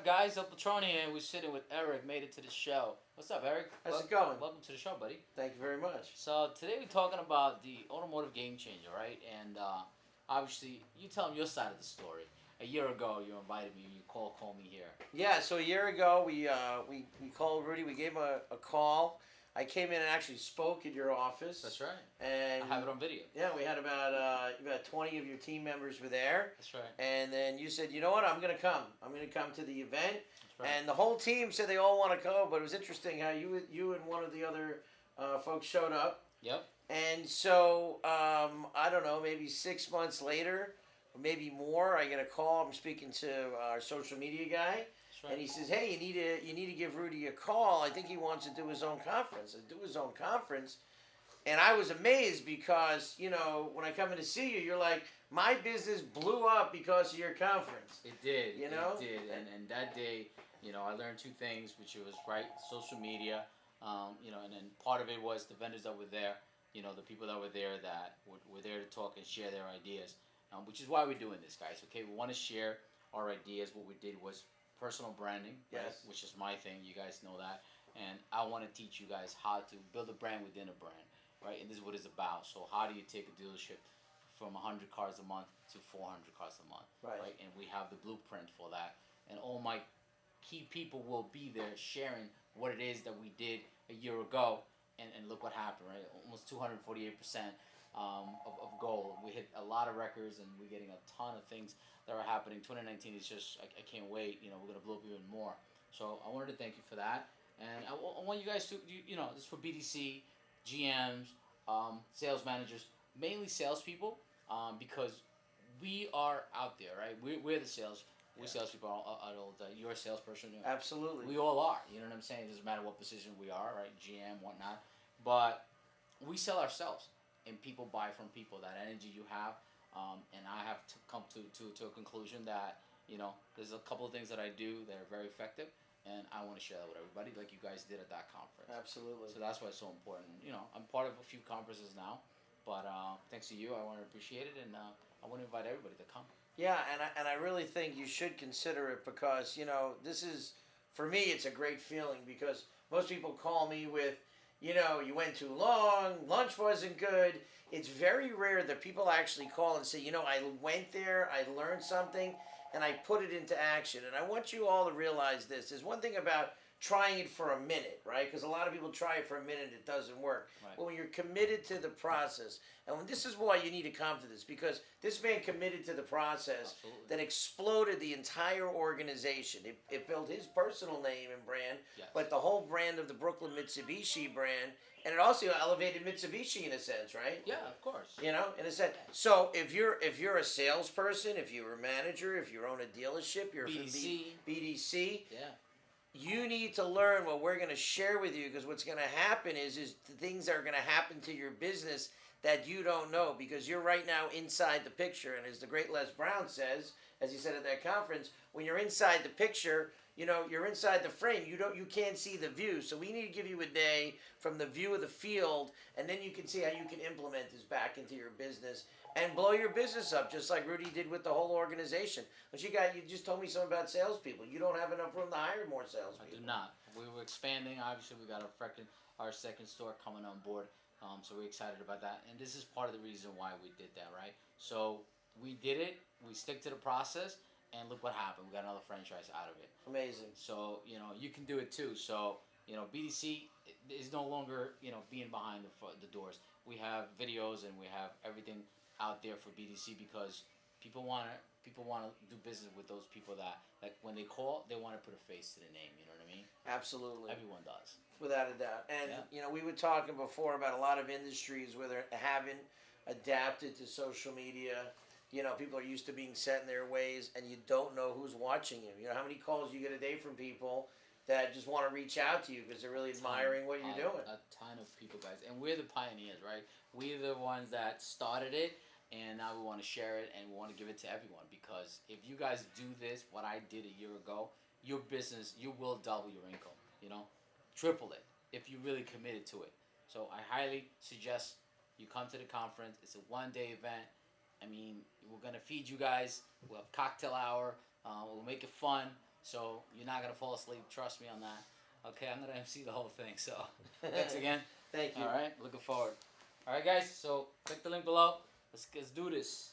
up, guys? El Patronn here. We're sitting with Eric. Made it to the show. What's up, Eric? How's it going? Welcome to the show, buddy. Thank you very much. So today we're talking about the automotive game changer, right? And obviously, you tell them your side of the story. A year ago, you invited me. You call me here. Yeah, so a year ago, we called Rudy. We gave him a call. I came in and actually spoke at your office. That's right. And I have it on video. yeah, we had about 20 of your team members were there. That's right. And then you said, you know what, I'm going to come. I'm going to come to the event. That's right. And the whole team said they all want to go, but it was interesting how you and one of the other folks showed up. Yep. And so, I don't know, maybe 6 months later, or maybe more, I get a call. I'm speaking to our social media guy. Right. And he says, "Hey, you need to give Rudy a call. I think he wants to do his own conference." Do his own conference, and I was amazed because when I come in to see you, you're like, my business blew up because of your conference. It did. You know, it did. And that day, I learned two things, which was right, social media, and then part of it was the vendors that were there, the people that were there that were there to talk and share their ideas, which is why we're doing this, guys. Okay, we want to share our ideas. What we did was personal branding, yes, right, which is my thing. You guys know that, and I want to teach you guys how to build a brand within a brand, right? And this is what it's about. So how do you take a dealership from 100 cars a month to 400 cars a month, right? And we have the blueprint for that, and all my key people will be there sharing what it is that we did a year ago, and look what happened, right? Almost 248% of goal. We hit a lot of records, and we're getting a ton of things that are happening. 2019 is just, I can't wait. We're going to blow up even more. So I wanted to thank you for that. And I want you guys to, this is for BDC, GMs, sales managers, mainly salespeople, because we are out there, right? We're the sales. We're salespeople. You're a salesperson. Absolutely. We all are. You know what I'm saying? It doesn't matter what position we are, right? GM, whatnot. But we sell ourselves, and people buy from people. That energy you have. And I have to come to a conclusion that, there's a couple of things that I do that are very effective, and I want to share that with everybody like you guys did at that conference. Absolutely. So that's why it's so important. I'm part of a few conferences now, but thanks to you, I want to appreciate it, and I want to invite everybody to come. Yeah, and I really think you should consider it because, this is, for me, it's a great feeling because most people call me with, you went too long, lunch wasn't good. It's very rare that people actually call and say, I went there, I learned something, and I put it into action. And I want you all to realize this. There's one thing about trying it for a minute, right? Because a lot of people try it for a minute, it doesn't work. Right. But when you're committed to the process, and this is why you need to come to this, because this man committed to the process. Absolutely. That exploded the entire organization. It built his personal name and brand, yes, but the whole brand of the Brooklyn Mitsubishi brand, and it also elevated Mitsubishi in a sense, right? Yeah, of course. In a sense. So if you're a salesperson, if you're a manager, if you own a dealership, you're BDC, yeah, you need to learn what we're going to share with you, because what's going to happen is the things that are going to happen to your business that you don't know, because you're right now inside the picture. And as the great Les Brown says, as he said at that conference, when you're inside the picture, you're inside the frame. You can't see the view. So we need to give you a day from the view of the field, and then you can see how you can implement this back into your business and blow your business up, just like Rudy did with the whole organization. But you just told me something about salespeople. You don't have enough room to hire more salespeople. I do not. We were expanding. Obviously, we got our second store coming on board. So we're excited about that. And this is part of the reason why we did that, right? So we did it. We stick to the process. And look what happened. We got another franchise out of it. Amazing. So, you can do it too. So, BDC is no longer, being behind the doors. We have videos and we have everything out there for BDC because people want to do business with those people that, like, when they call, they want to put a face to the name. You know what I mean? Absolutely. Everyone does. Without a doubt. And, we were talking before about a lot of industries where they haven't adapted to social media. People are used to being set in their ways, and you don't know who's watching you. How many calls you get a day from people that just want to reach out to you because they're really admiring what you're doing? A ton of people, guys. And we're the pioneers, right? We're the ones that started it, and now we want to share it, and we want to give it to everyone. Because if you guys do this, what I did a year ago, your business, you will double your income, triple it if you really committed to it. So I highly suggest you come to the conference. It's a one-day event. I mean, we're going to feed you guys. We'll have cocktail hour. We'll make it fun. So you're not gonna fall asleep. Trust me on that. Okay, I'm gonna MC the whole thing. So thanks again. Thank you. All right, looking forward. All right, guys. So click the link below. Let's do this.